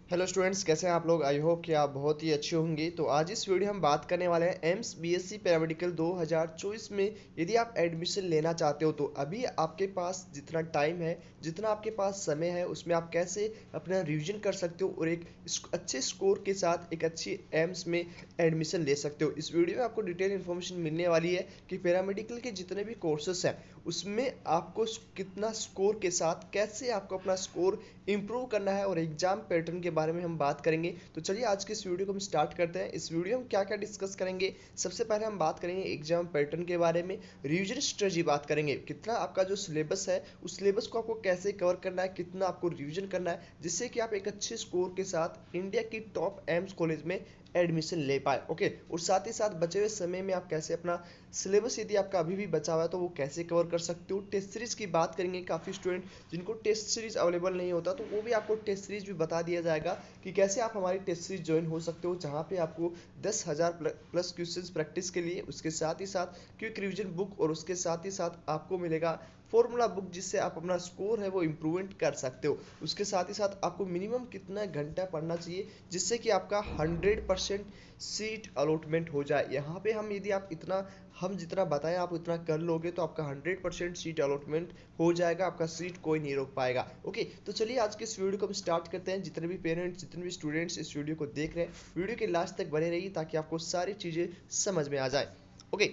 Hello students, कैसे हैं आप लोग। आई होप कि आप बहुत ही अच्छे होंगे। तो आज इस वीडियो हम बात करने वाले हैं एम्स बीएससी पैरामेडिकल 2024 में यदि आप एडमिशन लेना चाहते हो तो अभी आपके पास जितना टाइम है, जितना आपके पास समय है, उसमें आप कैसे अपना रिवीजन कर सकते हो और एक अच्छे स्कोर के साथ एक अच्छी एम्स में एडमिशन ले सकते हो। इस वीडियो में आपको डिटेल इन्फॉर्मेशन मिलने वाली है कि पैरामेडिकल के जितने भी कोर्सेस हैं उसमें आपको कितना स्कोर के साथ कैसे आपको अपना स्कोर इंप्रूव करना है और एग्जाम पैटर्न के बारे में हम बात करेंगे। तो चलिए आज के इस वीडियो को हम स्टार्ट करते हैं। इस वीडियो में हम क्या क्या डिस्कस करेंगे, सबसे पहले हम बात करेंगे एग्जाम पैटर्न के बारे में, रिवीजन स्ट्रेटजी बात करेंगे, कितना आपका जो सिलेबस है उस सिलेबस को आपको कैसे कवर करना है, कितना आपको रिवीजन करना है जिससे कि आप एक अच्छे स्कोर के साथ इंडिया की टॉप एम्स कॉलेज में एडमिशन ले पाए। ओके, और साथ ही साथ बचे हुए समय में आप कैसे अपना सिलेबस, यदि आपका अभी भी बचा हुआ है तो वो कैसे कवर कर सकते हो। टेस्ट सीरीज की बात करेंगे, काफ़ी स्टूडेंट जिनको टेस्ट सीरीज अवेलेबल नहीं होता तो वो भी आपको टेस्ट सीरीज भी बता दिया जाएगा कि कैसे आप हमारी टेस्ट सीरीज ज्वाइन हो सकते हो, जहाँ पे आपको 10,000 प्लस क्वेश्चंस प्रैक्टिस के लिए, उसके साथ ही साथ क्विक रिवीजन बुक और उसके साथ ही साथ आपको मिलेगा फॉर्मूला बुक जिससे आप अपना स्कोर है वो इम्प्रूवमेंट कर सकते हो। उसके साथ ही साथ आपको मिनिमम कितना घंटा पढ़ना चाहिए जिससे कि आपका 100% सीट अलॉटमेंट हो जाए। यहाँ पे हम यदि आप इतना, हम जितना बताएं आप उतना कर लोगे तो आपका 100% सीट अलॉटमेंट हो जाएगा, आपका सीट कोई नहीं रोक पाएगा। ओके, तो चलिए आज के इस वीडियो को हम स्टार्ट करते हैं। जितने भी पेरेंट्स, जितने भी स्टूडेंट्स इस वीडियो को देख रहे हैं, वीडियो के लास्ट तक बने रहिए ताकि आपको सारी चीज़ें समझ में आ जाए। ओके,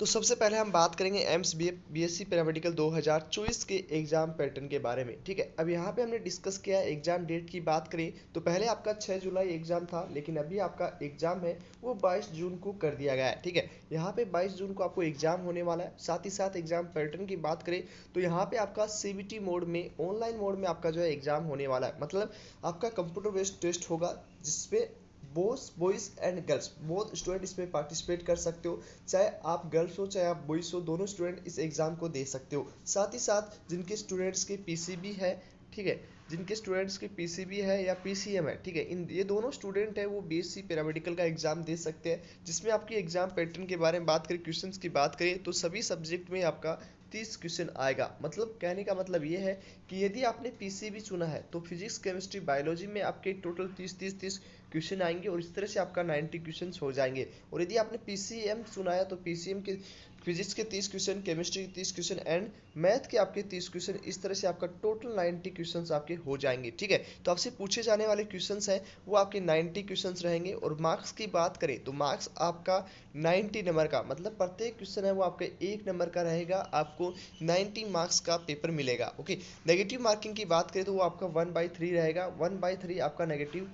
तो सबसे पहले हम बात करेंगे एम्स बीएससी पैरामेडिकल 2024 के एग्जाम पैटर्न के बारे में। ठीक है, अब यहाँ पे हमने डिस्कस किया है। एग्जाम डेट की बात करें तो पहले आपका 6 जुलाई एग्जाम था, लेकिन अभी आपका एग्जाम है वो 22 जून को कर दिया गया है। ठीक है, यहाँ पे 22 जून को आपको एग्जाम होने वाला है। साथ ही साथ एग्जाम पैटर्न की बात करें तो यहाँ पे आपका सीबीटी मोड में, ऑनलाइन मोड में आपका जो है एग्जाम होने वाला है। मतलब आपका कंप्यूटर बेस्ड टेस्ट होगा जिसपे both boys and girls, both student इसमें पार्टिसिपेट कर सकते हो। चाहे आप गर्ल्स हो चाहे आप बॉयज़ हो, दोनों स्टूडेंट इस एग्ज़ाम को दे सकते हो। साथ ही साथ जिनके स्टूडेंट्स के पीसीबी है, ठीक है, जिनके स्टूडेंट्स की पीसीबी है या पीसीएम है, ठीक है, इन ये दोनों स्टूडेंट है वो बीएससी पैरामेडिकल का एग्जाम दे सकते हैं। जिसमें आपकी एग्जाम पैटर्न के बारे में बात करें, क्वेश्चंस की बात करें तो सभी सब्जेक्ट में आपका 30 क्वेश्चन आएगा। मतलब कहने का मतलब ये है कि यदि आपने पीसीबी चुना है तो फिजिक्स, केमिस्ट्री, बायोलॉजी में आपके टोटल 30 क्वेश्चन आएंगे और इस तरह से आपका 90 क्वेश्चन हो जाएंगे। और यदि आपने पीसीएम चुना है तो पीसीएम के फिजिक्स के 30 क्वेश्चन, केमिस्ट्री के 30 क्वेश्चन एंड मैथ के आपके 30 क्वेश्चन, इस तरह से आपका टोटल 90 क्वेश्चन आपके हो जाएंगे। ठीक है, तो आपसे पूछे जाने वाले क्वेश्चन हैं वो आपके 90 क्वेश्चन रहेंगे। और मार्क्स की बात करें तो मार्क्स आपका 90 नंबर का, मतलब प्रत्येक क्वेश्चन है वो आपके 1 नंबर का रहेगा, आपको 90 मार्क्स का पेपर मिलेगा। ओके, नेगेटिव मार्किंग की बात करें तो वो आपका 1/3 रहेगा, 1/3 आपका नेगेटिव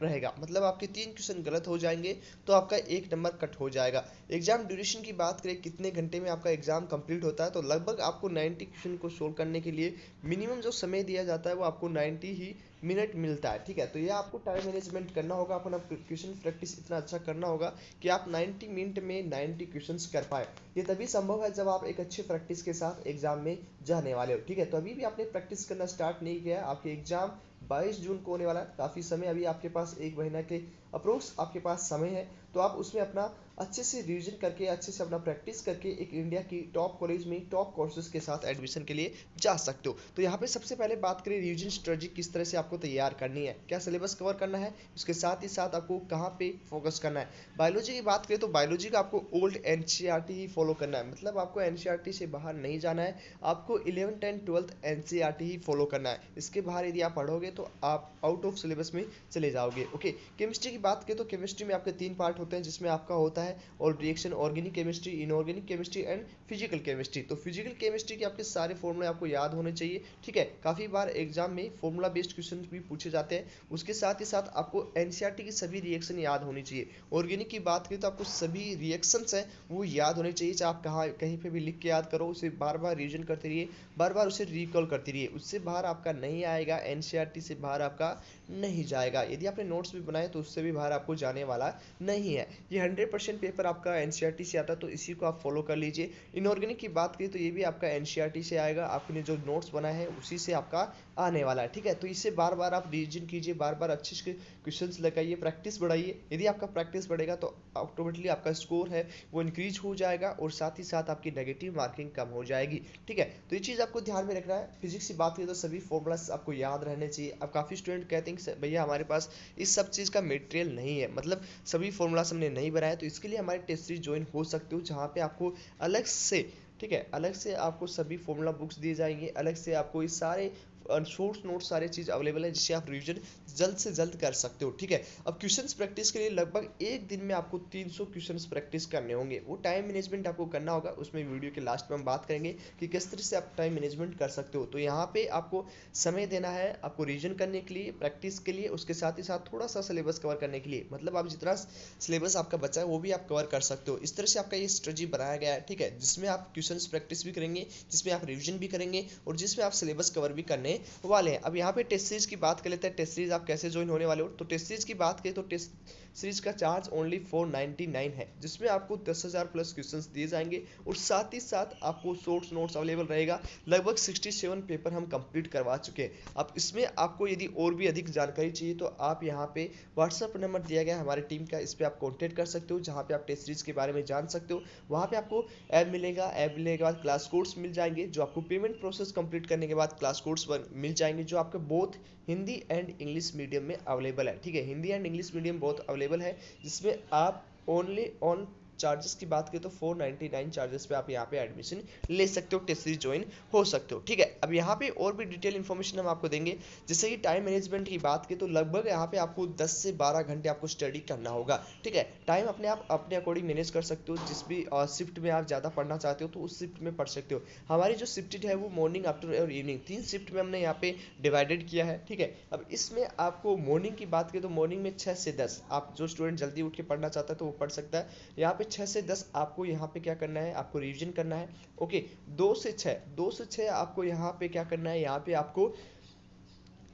रहेगा। मतलब आपके 3 क्वेश्चन गलत हो जाएंगे तो आपका 1 नंबर कट हो जाएगा। एग्जाम ड्यूरेशन की बात करें, कितने घंटे में आपका एग्जाम कंप्लीट होता है, तो लगभग आपको 90 क्वेश्चन को सोल्व करने के लिए मिनिमम जो समय दिया जाता है वो आपको 90 ही मिनट मिलता है। ठीक है, तो ये आपको टाइम मैनेजमेंट करना होगा, अपना क्वेश्चन प्रैक्टिस इतना अच्छा करना होगा कि आप 90 मिनट में 90 क्वेश्चन कर पाए। ये तभी संभव है जब आप एक अच्छी प्रैक्टिस के साथ एग्जाम में जाने वाले हो। ठीक है, तो अभी भी आपने प्रैक्टिस करना स्टार्ट नहीं किया है, आपके एग्जाम 22 जून को होने वाला है। काफ़ी समय अभी आपके पास, 1 महीना के अप्रोक्स आपके पास समय है, तो आप उसमें अपना अच्छे से रिवीजन करके, अच्छे से अपना प्रैक्टिस करके एक इंडिया की टॉप कॉलेज में टॉप कोर्सेज के साथ एडमिशन के लिए जा सकते हो। तो यहाँ पे सबसे पहले बात करें रिवीजन स्ट्रेटजी किस तरह से आपको तैयार करनी है, क्या सिलेबस कवर करना है, उसके साथ ही साथ आपको कहाँ पे फोकस करना है। बायोलॉजी की बात करें तो बायोलॉजी का आपको ओल्ड एनसीईआरटी ही फॉलो करना है। मतलब आपको एनसीईआरटी से बाहर नहीं जाना है, आपको 11th and 12th NCERT he follow करना है। इसके बाहर यदि आप पढ़ोगे तो आप आउट ऑफ सिलेबस में चले जाओगे। ओके, केमिस्ट्री की बात करें तो केमिस्ट्री में आपके 3 पार्ट होते हैं जिसमें आपका होता है और reaction, organic chemistry, inorganic chemistry and physical chemistry. तो फिजिकल केमिस्ट्री के आपके सारे फॉर्मूले आपको याद होने चाहिए। ठीक है, काफ़ी बार एग्जाम में फॉर्मूला बेस्ड क्वेश्चन भी पूछे जाते हैं। उसके साथ ही साथ आपको एनसीईआरटी की सभी रिएक्शन याद होनी चाहिए। ऑर्गेनिक की बात करें तो आपको सभी रिएक्शंस हैं वो याद होने चाहिए, चाहे आप कहाँ कहीं पे भी लिख के याद करो, उसे बार बार रिविजन करते रहिए, बार बार उसे रिकॉल करती रहिए। उससे बाहर आपका नहीं आएगा, एनसीईआरटी से बाहर आपका नहीं जाएगा। यदि आपने नोट्स भी बनाए तो उससे भी बाहर आपको जाने वाला नहीं है, ये 100% पेपर आपका एनसीईआरटी से आता है, तो इसी को आप फॉलो कर लीजिए। इनऑर्गेनिक की बात करें तो ये भी आपका एनसीईआरटी से आएगा, आपने जो नोट्स बनाए हैं उसी से आपका आने वाला है, ठीक है। तो इसे बार बार आप रिविजन कीजिए, बार बार अच्छे से क्वेश्चंस लगाइए, प्रैक्टिस बढ़ाइए। यदि आपका प्रैक्टिस बढ़ेगा तो ऑटोमेटिकली आपका स्कोर है वो इंक्रीज हो जाएगा और साथ ही साथ आपकी नेगेटिव मार्किंग कम हो जाएगी, ठीक है। तो ये चीज़ आपको ध्यान में रखना है। फिजिक्स की बात करें तो सभी फॉर्मूलाज आपको याद रहने चाहिए। अब काफ़ी स्टूडेंट कहते हैं कि भैया हमारे पास इस सब चीज़ का मटेरियल नहीं है, मतलब सभी फॉर्मूलाज हमने नहीं बनाया, तो इसके लिए हमारे टेस्ट सीरीज ज्वाइन हो सकते हो, जहाँ पे आपको अलग से, ठीक है, अलग से आपको सभी फॉर्मूला बुक्स दिए जाएंगे, अलग से आपको ये सारे सोर्स नोट सारी चीज़ अवेलेबल है, जिससे आप रिवीजन जल्द से जल्द कर सकते हो, ठीक है। अब क्वेश्चंस प्रैक्टिस के लिए लगभग एक दिन में आपको 300 क्वेश्चंस प्रैक्टिस करने होंगे। वो टाइम मैनेजमेंट आपको करना होगा, उसमें वीडियो के लास्ट में हम बात करेंगे कि किस तरह से आप टाइम मैनेजमेंट कर सकते हो। तो यहाँ पे आपको समय देना है आपको रिवीजन करने के लिए, प्रैक्टिस के लिए, उसके साथ ही साथ थोड़ा सा सिलेबस कवर करने के लिए, मतलब आप जितना सिलेबस आपका बचा है वो भी आप कवर कर सकते हो। इस तरह से आपका ये स्ट्रेटजी बनाया गया है, ठीक है, जिसमें आप क्वेश्चंस प्रैक्टिस भी करेंगे, जिसमें आप रिवीजन भी करेंगे और जिसमें आप सिलेबस कवर भी करने वाले हैं। अब यहाँ पे टेस्ट सीरीज की बात कर लेते हैं, टेस्ट सीरीज आप कैसे ज्वाइन होने वाले हो। तो टेस्ट सीरीज की बात करें तो टेस्ट सीरीज का चार्ज ओनली 499 है, जिसमें आपको 10,000 प्लस क्वेश्चंस दिए जाएंगे और साथ ही साथ आपको शॉर्ट्स नोट्स अवेलेबल रहेगा। लगभग 67 पेपर हम कंप्लीट करवा चुके हैं। अब इसमें आपको यदि और भी अधिक जानकारी चाहिए तो आप यहाँ पे व्हाट्सअप नंबर दिया गया है हमारी टीम का, इस पर आप कॉन्टेक्ट कर सकते हो, जहाँ पे आप टेस्ट सीरीज के बारे में जान सकते हो। वहाँ पे आपको ऐप मिलेगा, ऐप मिलने के बाद क्लास कोर्स मिल जाएंगे, जो आपको पेमेंट प्रोसेस कंप्लीट करने के बाद क्लास कोर्स मिल जाएंगे, जो आपके both Hindi and English medium में अवेलेबल है, ठीक है। हिंदी एंड इंग्लिश मीडियम बहुत अवेलेबल है, जिसमें आप ओनली ऑन चार्जेस की बात करें तो 499 चार्जेस पे आप यहाँ पे एडमिशन ले सकते हो, टेस्ट सीरीज ज्वाइन हो सकते हो, ठीक है। अब यहाँ पे और भी डिटेल इन्फॉर्मेशन हम आपको देंगे, जैसे कि टाइम मैनेजमेंट की बात करें तो लगभग यहाँ पे आपको 10 से 12 घंटे आपको स्टडी करना होगा, ठीक है। टाइम अपने आप अपने अकॉर्डिंग मैनेज कर सकते हो, जिस भी शिफ्ट में आप ज़्यादा पढ़ना चाहते हो तो उस शिफ्ट में पढ़ सकते हो। हमारी जो शिफ्ट है वो मॉर्निंग, आफ्टरनून और इवनिंग 3 शिफ्ट में हमने यहाँ पे डिवाइडेड किया है, ठीक है। अब इसमें आपको मॉर्निंग की बात करें तो मॉर्निंग में 6 से 10 आप जो स्टूडेंट जल्दी उठ के पढ़ना चाहता है तो वो पढ़ सकता है। यहाँ पे 6 से 10 आपको यहाँ पे क्या करना है, आपको रिवीजन करना है, ओके। 2 से 6 आपको यहाँ पे क्या करना है, यहाँ पे आपको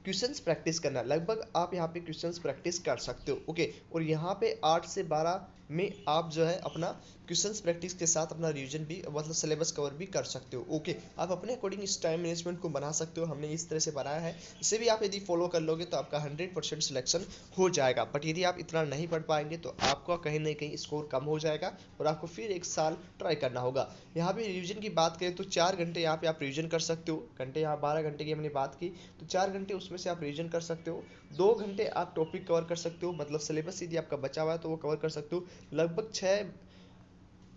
क्वेश्चंस प्रैक्टिस करना है। लगभग आप यहाँ पे क्वेश्चंस प्रैक्टिस कर सकते हो, ओके। और यहाँ पे 8 से 12 में आप जो है अपना क्वेश्चंस प्रैक्टिस के साथ अपना रिवीजन भी, मतलब सिलेबस कवर भी कर सकते हो, ओके। आप अपने अकॉर्डिंग इस टाइम मैनेजमेंट को बना सकते हो, हमने इस तरह से बनाया है। इसे भी आप यदि फॉलो कर लोगे तो आपका 100% सिलेक्शन हो जाएगा। बट यदि आप इतना नहीं पढ़ पाएंगे तो आपका कहीं ना कहीं स्कोर कम हो जाएगा और आपको फिर एक साल ट्राई करना होगा। यहाँ पे रिवीजन की बात करें तो 4 घंटे यहाँ पे आप रिवीजन कर सकते हो, घंटे यहाँ 12 घंटे की हमने बात की, तो 4 घंटे उसमें से आप रिवीजन कर सकते हो। 2 घंटे आप टॉपिक कवर कर सकते हो, मतलब सिलेबस यदि आपका बचा हुआ है तो वो कवर कर सकते हो। लगभग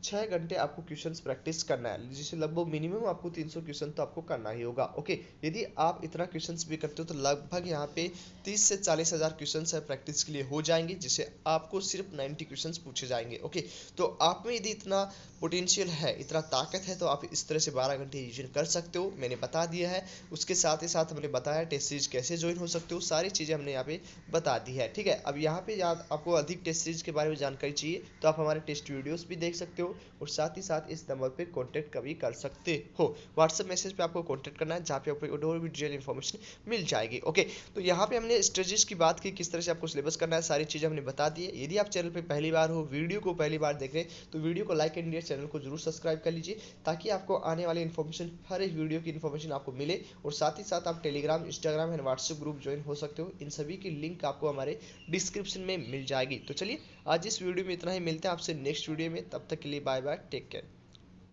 6 घंटे आपको क्वेश्चंस प्रैक्टिस करना है, जिससे लगभग मिनिमम आपको 300 क्वेश्चन तो आपको करना ही होगा, ओके। यदि आप इतना क्वेश्चंस भी करते हो तो लगभग यहाँ पे 30 से 40 हज़ार क्वेश्चंस है प्रैक्टिस के लिए हो जाएंगे, जिससे आपको सिर्फ 90 क्वेश्चंस पूछे जाएंगे, ओके। तो आप में यदि इतना पोटेंशियल है, इतना ताकत है, तो आप इस तरह से 12 घंटे रिवीजन कर सकते हो, मैंने बता दिया है। उसके साथ ही साथ हमने बताया टेस्ट सीरीज कैसे ज्वाइन हो सकते हो, सारी चीज़ें हमने यहाँ पे बता दी है, ठीक है। अब यहाँ पे याद आपको अधिक टेस्ट सीरीज के बारे में जानकारी चाहिए तो आप हमारे टेस्ट वीडियोस भी देख सकते हो और साथ ही साथ इस नंबर पे कांटेक्ट कभी कर सकते हो। व्हाट्सएप मैसेज पे आपको कांटेक्ट करना है, जहाँ पे आपको और भी डिटेल इन्फॉर्मेशन मिल जाएगी, ओके। तो यहाँ पे हमने स्ट्रेटजीज की बात की, किस तरह से आपको सिलेबस करना है, सारी चीज़ें हमने बता दी है। यदि आप चैनल पे पहली बार हो, वीडियो को पहली बार देख रहे हैं तो वीडियो को लाइक एंड चैनल को जरूर सब्सक्राइब कर लीजिए, ताकि आपको आने वाली इन्फॉर्मेशन, हर एक वीडियो की इन्फॉर्मेशन आपको मिले। और साथ ही साथ आप Telegram, Instagram and WhatsApp group join हो सकते हो, इन सभी की लिंक आपको हमारे डिस्क्रिप्शन में मिल जाएगी। तो चलिए आज इस वीडियो में इतना ही, मिलते हैं आपसे नेक्स्ट वीडियो में, तब तक के लिए बाय बाय, टेक केयर।